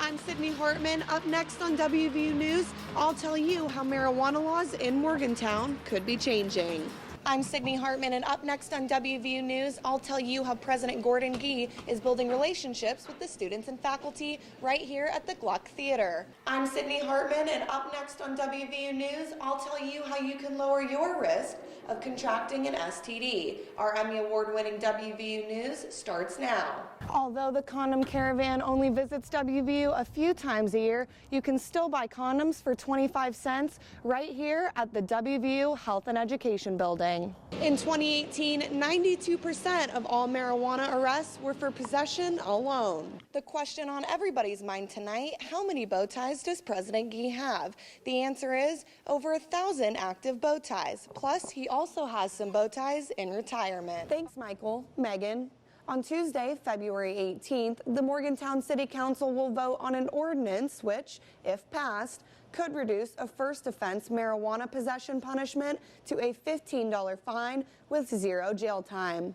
I'm Sydney Hartman. Up next on WVU News, I'll tell you how marijuana laws in Morgantown could be changing. I'm Sydney Hartman, and up next on WVU News, I'll tell you how President Gordon Gee is building relationships with the students and faculty right here at the Gluck Theater. I'm Sydney Hartman, and up next on WVU News, I'll tell you how you can lower your risk of contracting an STD. Our Emmy Award-winning WVU News starts now. Although the condom caravan only visits WVU a few times a year, you can still buy condoms for 25 cents right here at the WVU Health and Education Building. In 2018, 92% of all marijuana arrests were for possession alone. The question on everybody's mind tonight, how many bow ties does President Gee have? The answer is over 1,000 active bow ties. Plus, he also has some bow ties in retirement. Thanks, Michael. Megan. On Tuesday, February 18th, the Morgantown City Council will vote on an ordinance which, if passed, could reduce a first offense marijuana possession punishment to a $15 fine with 0 jail time.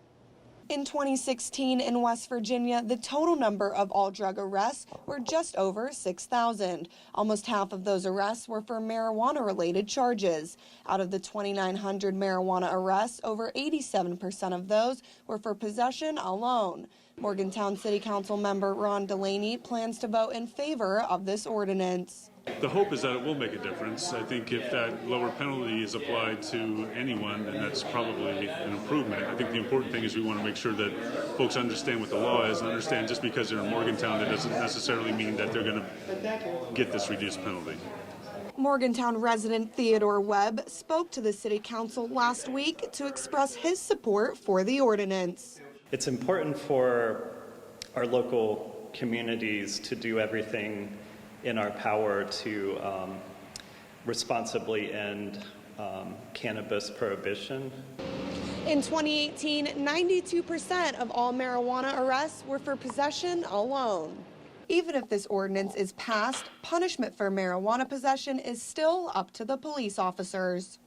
In 2016 in West Virginia, the total number of all drug arrests were just over 6,000. Almost half of those arrests were for marijuana-related charges. Out of the 2,900 marijuana arrests, over 87% of those were for possession alone. Morgantown City Council member Ron Delaney plans to vote in favor of this ordinance. The hope is that it will make a difference. I think if that lower penalty is applied to anyone, then that's probably an improvement. I think the important thing is we want to make sure that folks understand what the law is and understand just because they're in Morgantown, that doesn't necessarily mean that they're going to get this reduced penalty. Morgantown resident Theodore Webb spoke to the City Council last week to express his support for the ordinance. It's important for our local communities to do everything in our power to responsibly end cannabis prohibition. In 2018, 92% of all marijuana arrests were for possession alone. Even if this ordinance is passed, punishment for marijuana possession is still up to the police officers.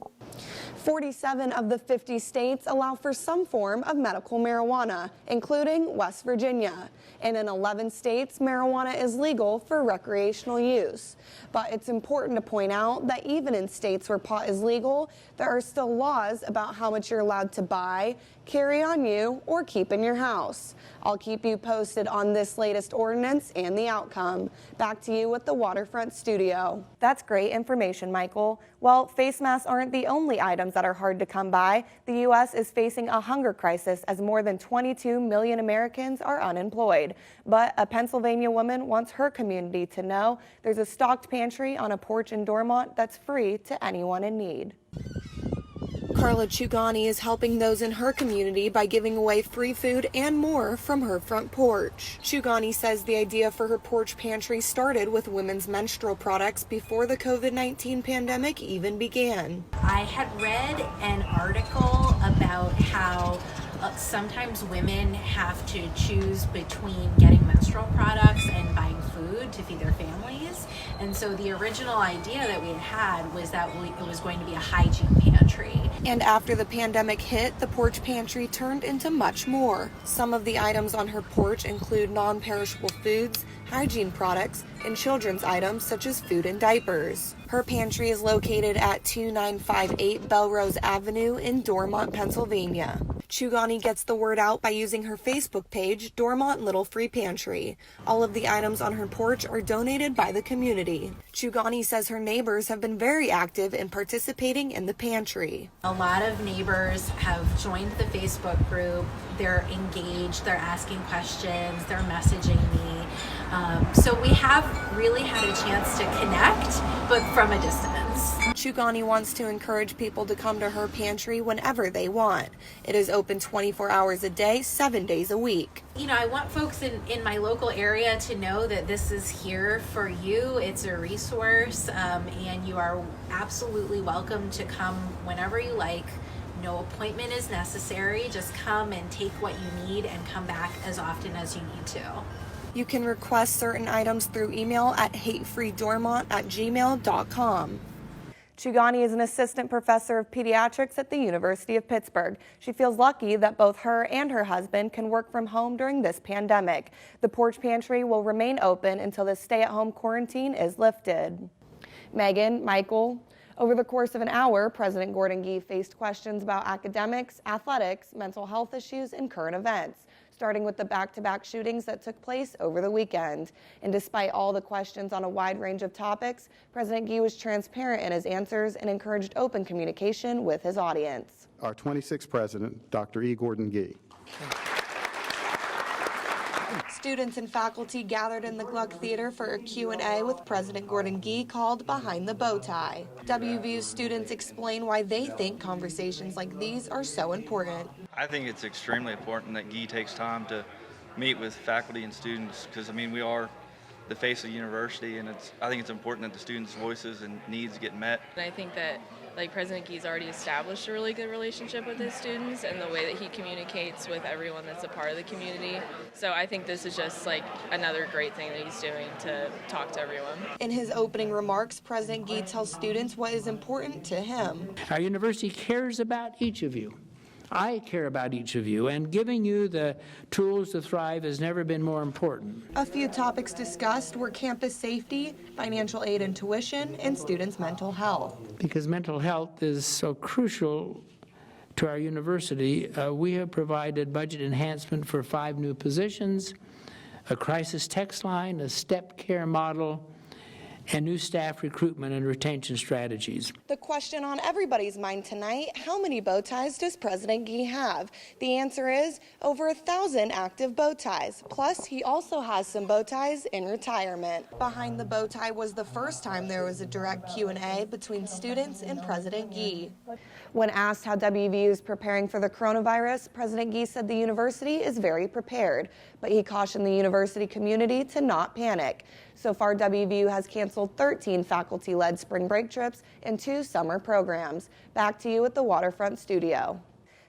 47 of the 50 states allow for some form of medical marijuana, including West Virginia. And in 11 states, marijuana is legal for recreational use. But it's important to point out that even in states where pot is legal, there are still laws about how much you're allowed to buy, carry on you, or keep in your house. I'll keep you posted on this latest ordinance and the outcome. Back to you at the Waterfront Studio. That's great information, Michael. Well, face masks aren't the only items that are hard to come by. The U.S. is facing a hunger crisis as more than 22 million Americans are unemployed. But a Pennsylvania woman wants her community to know there's a stocked pantry on a porch in Dormont that's free to anyone in need. Carla Chugani is helping those in her community by giving away free food and more from her front porch. Chugani says the idea for her porch pantry started with women's menstrual products before the COVID-19 pandemic even began. I had read an article about how sometimes women have to choose between getting menstrual products and buying food to feed their families. And so the original idea that we had was that it was going to be a hygiene pantry. And after the pandemic hit, the porch pantry turned into much more. Some of the items on her porch include non-perishable foods, hygiene products, and children's items such as food and diapers. Her pantry is located at 2958 Belrose Avenue in Dormont, Pennsylvania. Chugani gets the word out by using her Facebook page, Dormont Little Free Pantry. All of the items on her porch are donated by the community. Chugani says her neighbors have been very active in participating in the pantry. A lot of neighbors have joined the Facebook group. They're engaged, they're asking questions, they're messaging me. So we have really had a chance to connect, but from a distance. Chugani wants to encourage people to come to her pantry whenever they want. It is open 24 hours a day, 7 days a week. You know, I want folks in my local area to know that this is here for you. It's a resource, and you are absolutely welcome to come whenever you like. No appointment is necessary. Just come and take what you need and come back as often as you need to. You can request certain items through email at hatefreedormont@gmail.com. Chugani is an assistant professor of pediatrics at the University of Pittsburgh. She feels lucky that both her and her husband can work from home during this pandemic. The porch pantry will remain open until the stay-at-home quarantine is lifted. Megan, Michael, over the course of an hour, President Gordon Gee faced questions about academics, athletics, mental health issues, and current events, starting with the back-to-back shootings that took place over the weekend. And despite all the questions on a wide range of topics, President Gee was transparent in his answers and encouraged open communication with his audience. Our 26th president, Dr. E. Gordon Gee. Students and faculty gathered in the Gluck Theater for a Q&A with President Gordon Gee called Behind the Bow Tie. WVU's students explain why they think conversations like these are so important. I think it's extremely important that Gee takes time to meet with faculty and students because, I mean, we are the face of the university, and I think it's important that the students' voices and needs get met. And I think that President Gee's already established a really good relationship with his students and the way that he communicates with everyone that's a part of the community. So I think this is just another great thing that he's doing to talk to everyone. In his opening remarks, President Gee tells students what is important to him. Our university cares about each of you. I care about each of you, and giving you the tools to thrive has never been more important. A few topics discussed were campus safety, financial aid and tuition, and students' mental health. Because mental health is so crucial to our university, we have provided budget enhancement for 5 new positions, a crisis text line, a step care model, and new staff recruitment and retention strategies. The question on everybody's mind tonight, how many bow ties does President Gee have? The answer is over 1,000 active bow ties. Plus, he also has some bow ties in retirement. Behind the Bow Tie was the first time there was a direct Q&A between students and President Gee. When asked how WVU is preparing for the coronavirus, President Gee said the university is very prepared, but he cautioned the university community to not panic. So far, WVU has canceled 13 faculty-led spring break trips and 2 summer programs. Back to you at the Waterfront studio.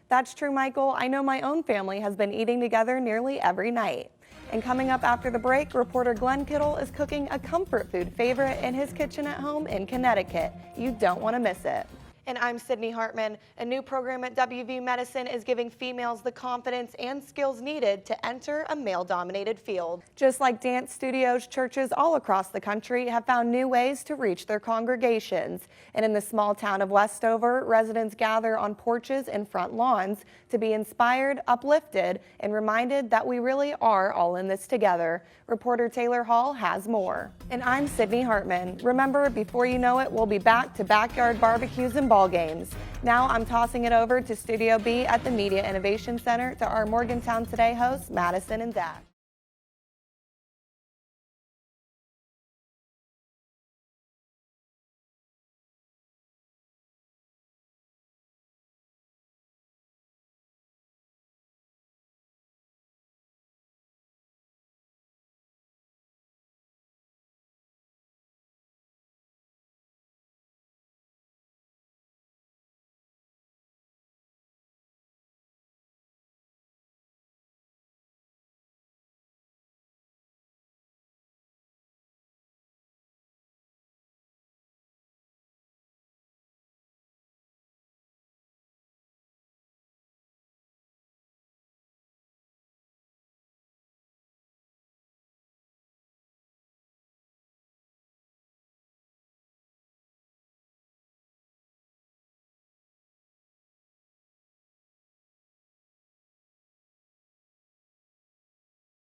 That's true, Michael. I know my own family has been eating together nearly every night. And coming up after the break, reporter Glenn Kittle is cooking a comfort food favorite in his kitchen at home in Connecticut. You don't want to miss it. And I'm Sydney Hartman. A new program at WVU Medicine is giving females the confidence and skills needed to enter a male-dominated field. Just like dance studios, churches all across the country have found new ways to reach their congregations. And in the small town of Westover, residents gather on porches and front lawns to be inspired, uplifted, and reminded that we really are all in this together. Reporter Taylor Hall has more. And I'm Sydney Hartman. Remember, before you know it, we'll be back to backyard barbecues and ball games. Now I'm tossing it over to Studio B at the Media Innovation Center to our Morgantown Today hosts, Madison and Dak.